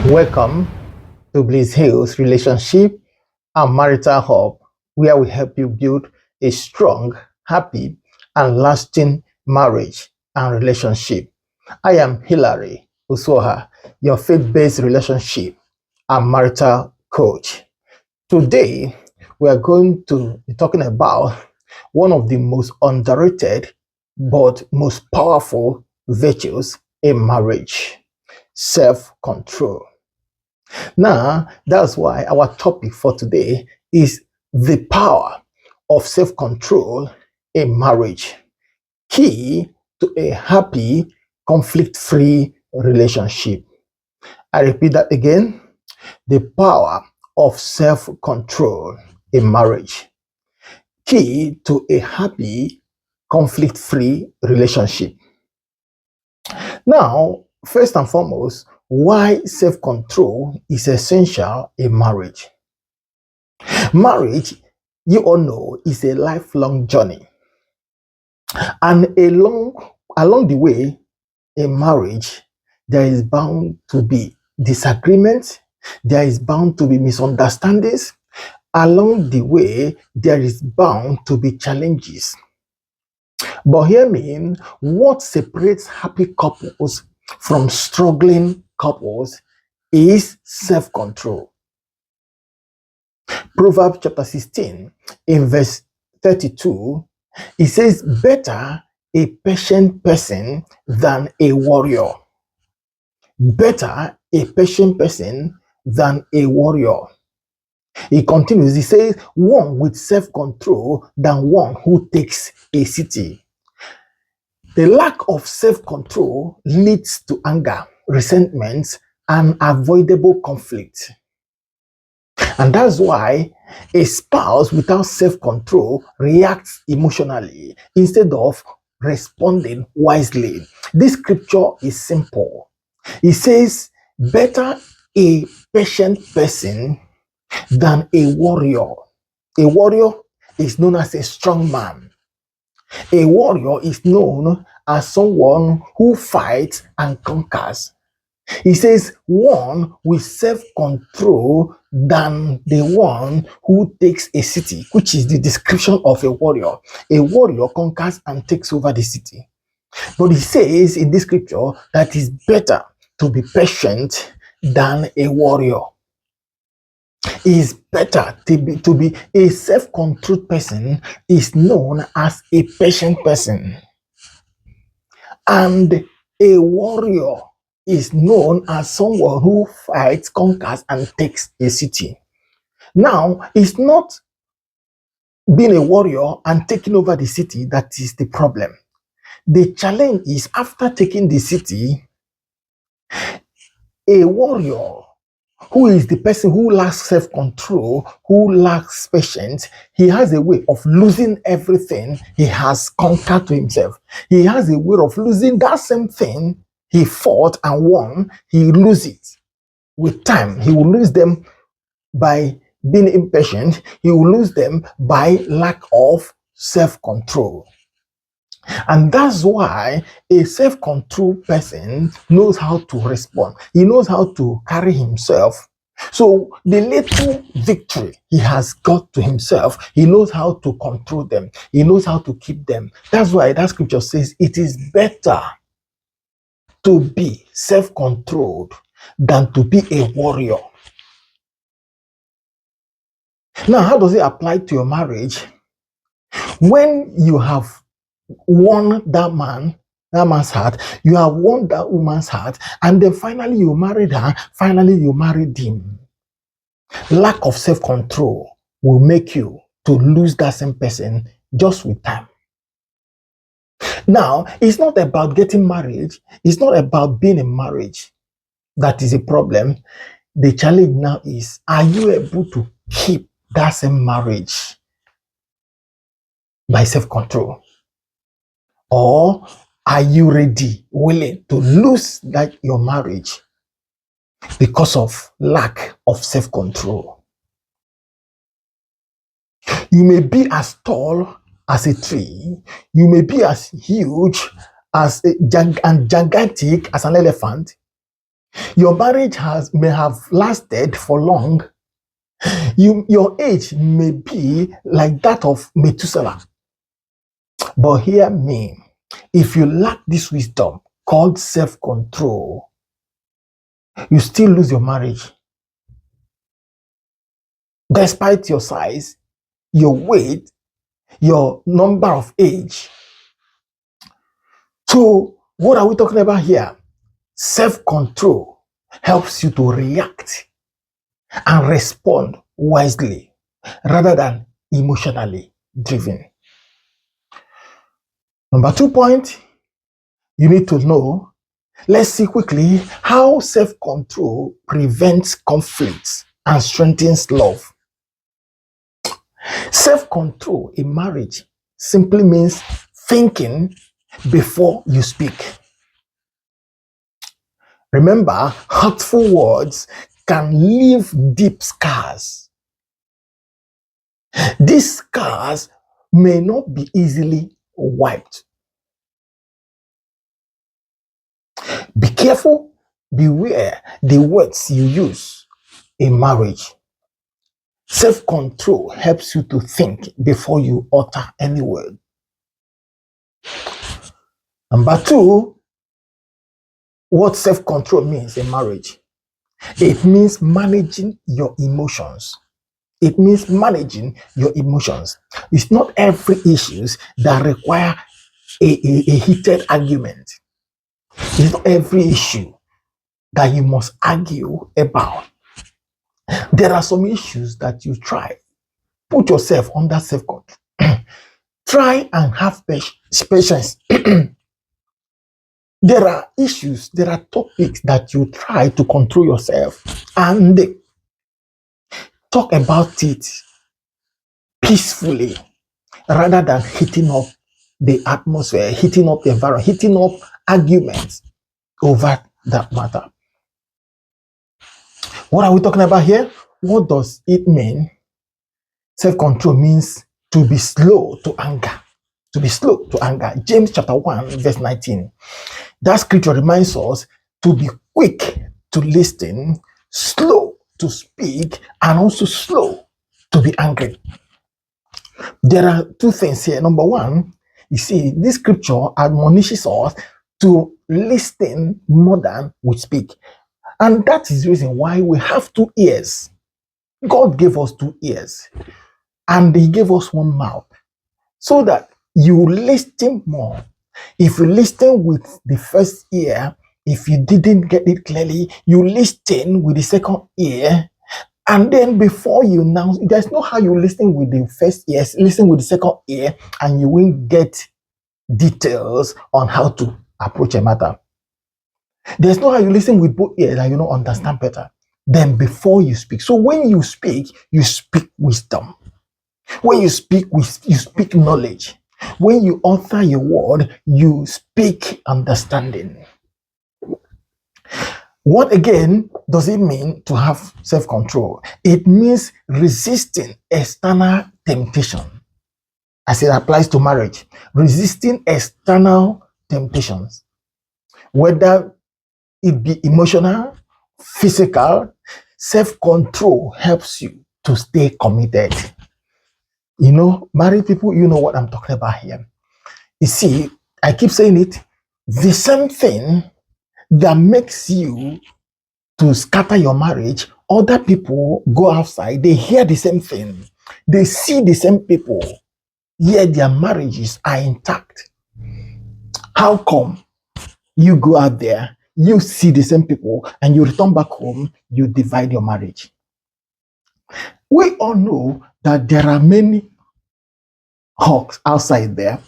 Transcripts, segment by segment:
Welcome to BlissHills Relationship and Marital Hub, where we help you build a strong, happy, and lasting marriage and relationship. I am Hilary Usoha, your faith-based relationship and marital coach. Today, we are going to be talking about one of the most underrated but most powerful virtues in marriage: self-control. Now, that's why our topic for today is the power of self-control in marriage, key to a happy, conflict-free relationship. I repeat that again: the power of self-control in marriage, key to a happy, conflict-free relationship. Now, first and foremost, why self-control is essential in marriage. Marriage, you all know, is a lifelong journey. And along the way in marriage, there is bound to be disagreements, there is bound to be misunderstandings. Along the way, there is bound to be challenges. But hear me, what separates happy couples from struggling couples is self-control. Proverbs chapter 16, in verse 32, it says, "Better a patient person than a warrior." Better a patient person than a warrior. He continues, he says, "One with self-control than one who takes a city." The lack of self-control leads to anger, resentment, and avoidable conflict. And that's why a spouse without self-control reacts emotionally instead of responding wisely. This scripture is simple. It says, "Better a patient person than a warrior." A warrior is known as a strong man. A warrior is known as someone who fights and conquers. He says, "One with self-control than the one who takes a city," which is the description of a warrior. A warrior conquers and takes over the city. But he says in this scripture that it's better to be patient than a warrior. It's better to be a self-controlled person is known as a patient person. And a warrior is known as someone who fights, conquers, and takes a city. Now, it's not being a warrior and taking over the city that is the problem. The challenge is, after taking the city, a warrior who is the person who lacks self-control, who lacks patience, he has a way of losing everything he has conquered to himself. He has a way of losing that same thing he fought and won. He loses it with time. He will lose them by being impatient. He will lose them by lack of self-control. And that's why a self-controlled person knows how to respond. He knows how to carry himself. So the little victory he has got to himself, he knows how to control them. He knows how to keep them. That's why that scripture says it is better to be self-controlled than to be a warrior. Now, how does it apply to your marriage? When you have won that man's heart, you have won that woman's heart, and then finally you married her, finally you married him. Lack of self-control will make you to lose that same person just with time. Now, it's not about getting married, it's not about being in marriage that is a problem. The challenge now is, are you able to keep that same marriage by self-control? Or are you ready, willing to lose your marriage because of lack of self-control? You may be as tall as a tree, you may be as huge and gigantic as an elephant, Your marriage may have lasted for long. Your age may be like that of Methuselah. But hear me, if you lack this wisdom called self-control, you still lose your marriage. Despite your size, your weight, your number of age. So what are we talking about here? Self-control helps you to react and respond wisely rather than emotionally driven. Number 2 point you need to know. Let's see quickly how self-control prevents conflicts and strengthens love. Self-control in marriage simply means thinking before you speak. Remember, hurtful words can leave deep scars. These scars may not be easily wiped. Be careful, beware the words you use in marriage. Self-control helps you to think before you utter any word. Number 2, what self-control means in marriage. It means managing your emotions. It means managing your emotions. It's not every issue that require a heated argument. It's not every issue that you must argue about. There are some issues that you try. Put yourself under self-control. Try and have patience. There are issues, there are topics that you try to control yourself and talk about it peacefully rather than heating up the atmosphere, heating up the environment, heating up arguments over that matter. What are we talking about here? What does it mean? Self-control means to be slow to anger. To be slow to anger. James chapter 1, verse 19. That scripture reminds us to be quick to listen, slow to speak, and also slow to be angry. There are 2 things here. Number 1, you see, this scripture admonishes us to listen more than we speak. And that is the reason why we have 2 ears. God gave us 2 ears, and He gave us 1 mouth, so that you listen more. If you listen with the first ear, if you didn't get it clearly, you listen with the second ear. And then before you now, there's no how you listen with the first ear, listen with the second ear, and you will get details on how to approach a matter. There's no how you listen with both ears and you don't understand better than before you speak. So when you speak wisdom. When you speak knowledge. When you utter your word, you speak understanding. What again does it mean to have self-control? It means resisting external temptation, as it applies to marriage. Resisting external temptations, whether it be emotional, physical. Self-control helps you to stay committed. You know, married people, you know what I'm talking about here. You see, I keep saying it, the same thing that makes you to scatter your marriage, other people go outside, they hear the same thing, they see the same people, yet their marriages are intact. How come you go out there, you see the same people, and you return back home, you divide your marriage? We all know that there are many hawks outside there.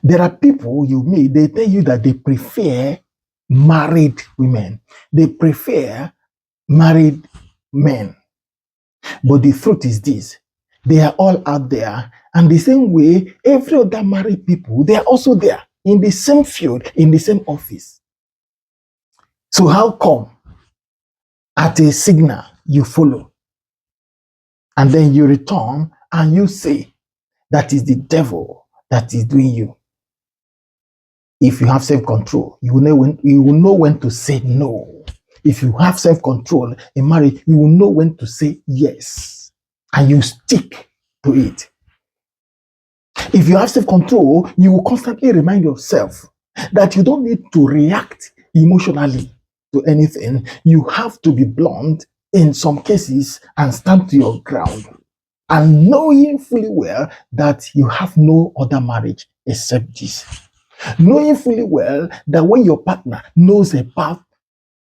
There are people you meet, they tell you that they prefer married women. They prefer married men. But the truth is this, they are all out there. And the same way, every other married people, they are also there in the same field, in the same office. So how come at a signal you follow and then you return and you say that is the devil that is doing you? If you have self-control, you will know when to say no. If you have self-control in marriage, you will know when to say yes and you stick to it. If you have self-control, you will constantly remind yourself that you don't need to react emotionally to anything. You have to be blunt in some cases and stand to your ground. And knowing fully well that you have no other marriage except this. Knowing fully well that when your partner knows about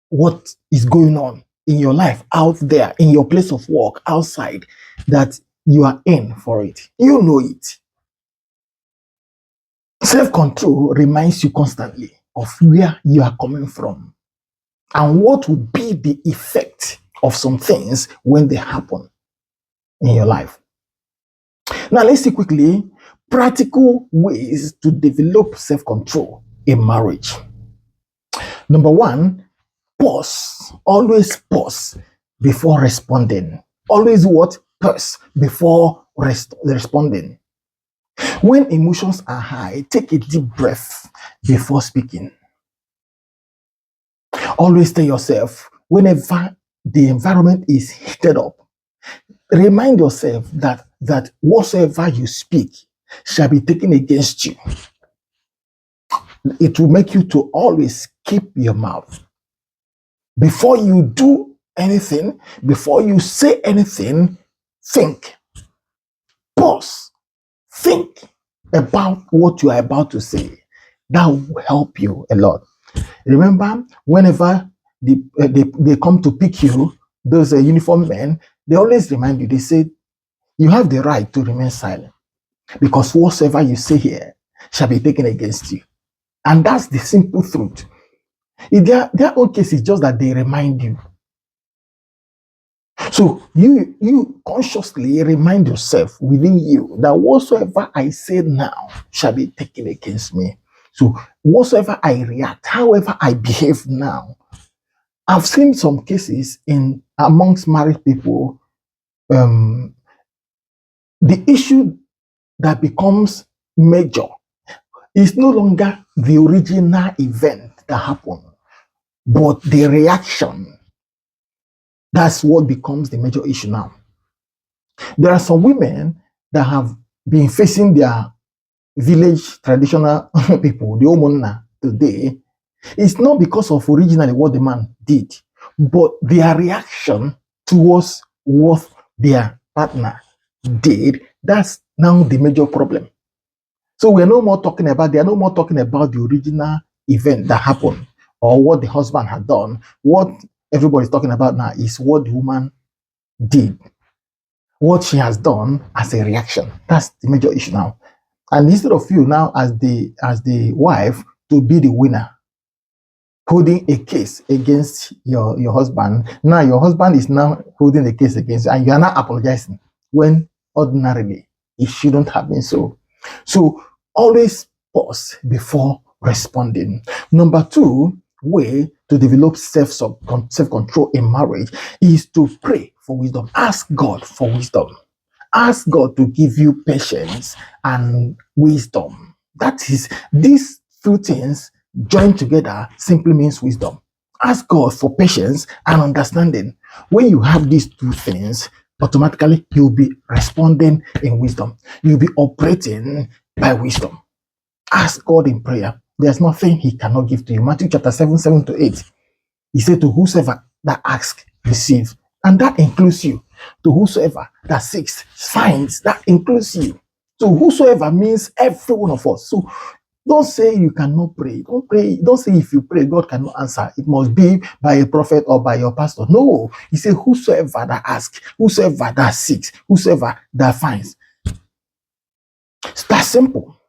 what is going on in your life out there, in your place of work, outside, that you are in for it. You know it. Self-control reminds you constantly of where you are coming from and what will be the effect of some things when they happen in your life. Now, let's see quickly practical ways to develop self-control in marriage. Number one, pause. Always pause before responding. Always what? Pause before responding. When emotions are high, take a deep breath before speaking. Always tell yourself, whenever the environment is heated up, remind yourself that whatsoever you speak shall be taken against you. It will make you to always keep your mouth. Before you do anything, before you say anything, think. Pause. Think about what you are about to say. That will help you a lot. Remember, whenever they come to pick you, those uniformed men, they always remind you, they say, you have the right to remain silent because whatsoever you say here shall be taken against you. And that's the simple truth. In their own case is just that they remind you. So you consciously remind yourself within you that whatsoever I say now shall be taken against me. So whatsoever I react, however I behave now. I've seen some cases in amongst married people, the issue that becomes major is no longer the original event that happened, but the reaction. That's what becomes the major issue now. There are some women that have been facing their village traditional people, the Omona today. It's not because of originally what the man did, but their reaction towards what their partner did. That's now the major problem. So they are no more talking about the original event that happened or what the husband had done. What everybody's talking about now is what the woman did, what she has done as a reaction. That's the major issue now. And instead of you now as the wife to be the winner, holding a case against your husband, now your husband is now holding a case against you and you are not apologizing when ordinarily it shouldn't have been so. So always pause before responding. Number two way to develop self-control in marriage is to pray for wisdom. Ask God for wisdom. Ask God to give you patience and wisdom. That is, these two things joined together simply means wisdom. Ask God for patience and understanding. When you have these two things, automatically you'll be responding in wisdom. You'll be operating by wisdom. Ask God in prayer. There's nothing He cannot give to you. Matthew chapter 7:7-8. He said, to whosoever that asks, receives. And that includes you. To whosoever that seeks, finds. That includes you. So whosoever means every one of us. So don't say you cannot pray. Don't pray. Don't say if you pray, God cannot answer. It must be by a prophet or by your pastor. No. He said, whosoever that asks, whosoever that seeks, whosoever that finds. It's that simple.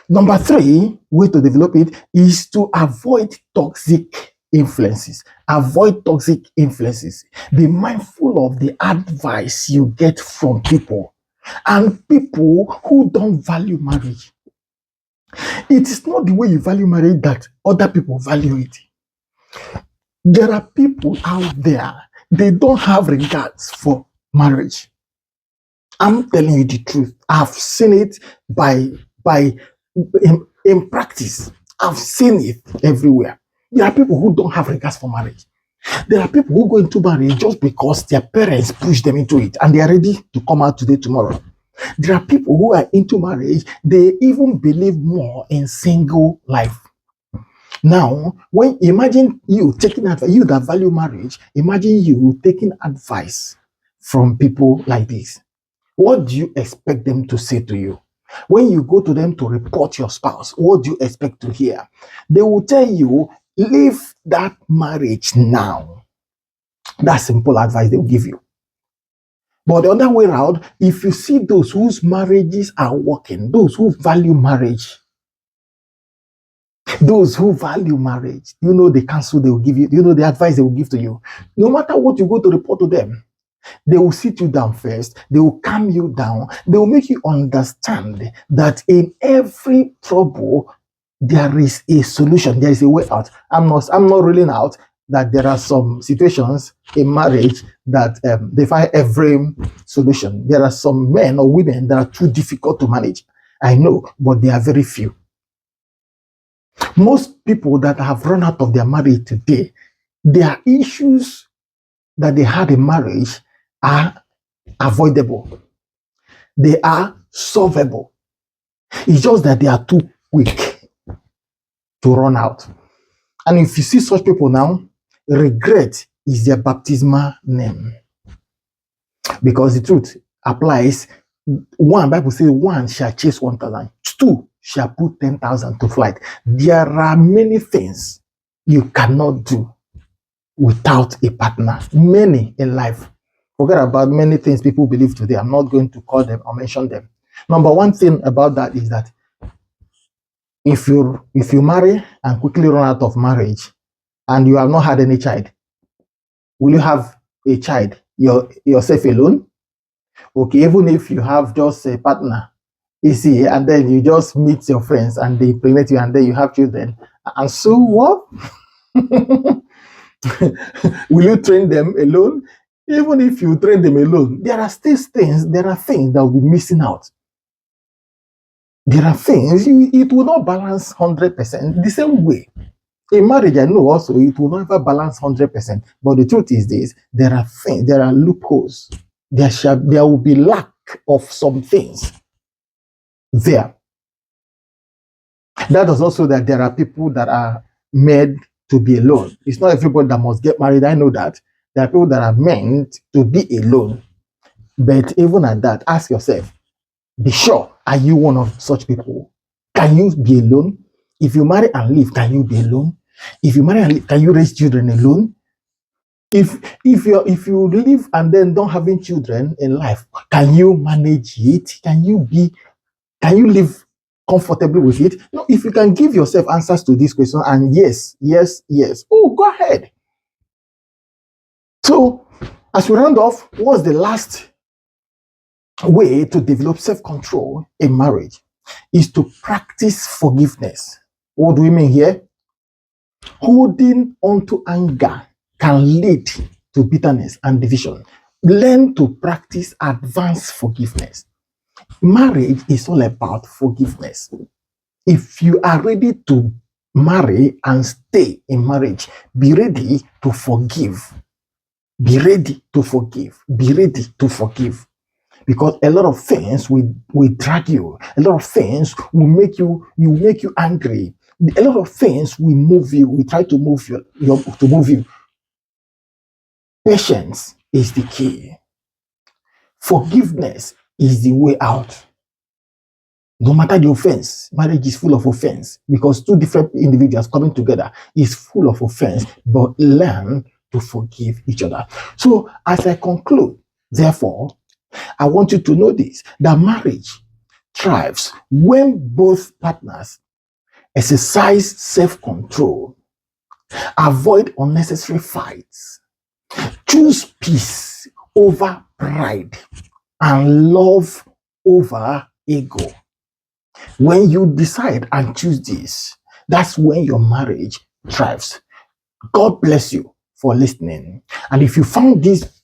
Number three way to develop it is to avoid toxic influences. Avoid toxic influences. Be mindful of the advice you get from people and people who don't value marriage. It is not the way you value marriage that other people value it. There are people out there, they don't have regards for marriage. I'm telling you the truth. I've seen it in practice. I've seen it everywhere. There are people who don't have regards for marriage. There are people who go into marriage just because their parents push them into it and they are ready to come out today, tomorrow. There are people who are into marriage, they even believe more in single life. Now, when imagine you taking advice, you that value marriage, imagine you taking advice from people like this. What do you expect them to say to you? When you go to them to report your spouse, what do you expect to hear? They will tell you, leave that marriage now. That's simple advice they will give you. But the other way around, if you see those whose marriages are working, those who value marriage, you know the counsel they will give you, you know the advice they will give to you. No matter what you go to report to them, they will sit you down first. They will calm you down. They will make you understand that in every trouble, there is a solution. There is a way out. I'm not ruling out that there are some situations in marriage that they find every solution. There are some men or women that are too difficult to manage. I know, but they are very few. Most people that have run out of their marriage today, their issues that they had in marriage are avoidable. They are solvable. It's just that they are too quick to run out. And if you see such people now, regret is their baptismal name. Because the truth applies. One, Bible says, one shall chase 1,000. Two shall put 10,000 to flight. There are many things you cannot do without a partner. Many in life. Forget about many things people believe today. I'm not going to call them or mention them. Number one thing about that is that if you marry and quickly run out of marriage and you have not had any child, will you have a child yourself alone? Okay, even if you have just a partner, you see, and then you just meet your friends and they impregnate you and then you have children. And so what? Will you train them alone? Even if you train them alone, there are things that will be missing out. There are things, it will not balance 100%. The same way, in marriage, I know also it will never balance 100%. But the truth is this, there are loopholes. There will be lack of some things there. That is also that there are people that are made to be alone. It's not everybody that must get married. I know that. There are people that are meant to be alone. But even at that, ask yourself, be sure, are you one of such people? Can you be alone? If you marry and leave, can you be alone? If you marry and leave, can you raise children alone? If you live and then don't having children in life, can you manage it? Can you live comfortably with it? No, if you can give yourself answers to this question and yes, oh, go ahead. So, as we round off, what's the last way to develop self-control in marriage? Is to practice forgiveness. What do we mean here? Holding on to anger can lead to bitterness and division. Learn to practice advanced forgiveness. Marriage is all about forgiveness. If you are ready to marry and stay in marriage, be ready to forgive. Be ready to forgive. Be ready to forgive. Because a lot of things will drag you. A lot of things will make you angry. A lot of things will move you. We try to move you. Patience is the key. Forgiveness is the way out. No matter the offense, marriage is full of offense because two different individuals coming together is full of offense, but learn to forgive each other. So as I conclude, therefore, I want you to know this, that marriage thrives when both partners exercise self-control, avoid unnecessary fights, choose peace over pride, and love over ego. When you decide and choose this, that's when your marriage thrives. God bless you for listening. And if you found this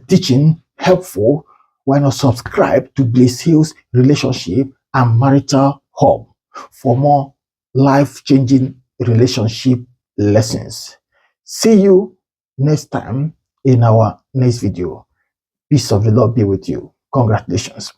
teaching helpful, why not subscribe to BlissHills Relationship and Marital Hub for more life-changing relationship lessons. See you next time in our next video. Peace of the Lord be with you. Congratulations.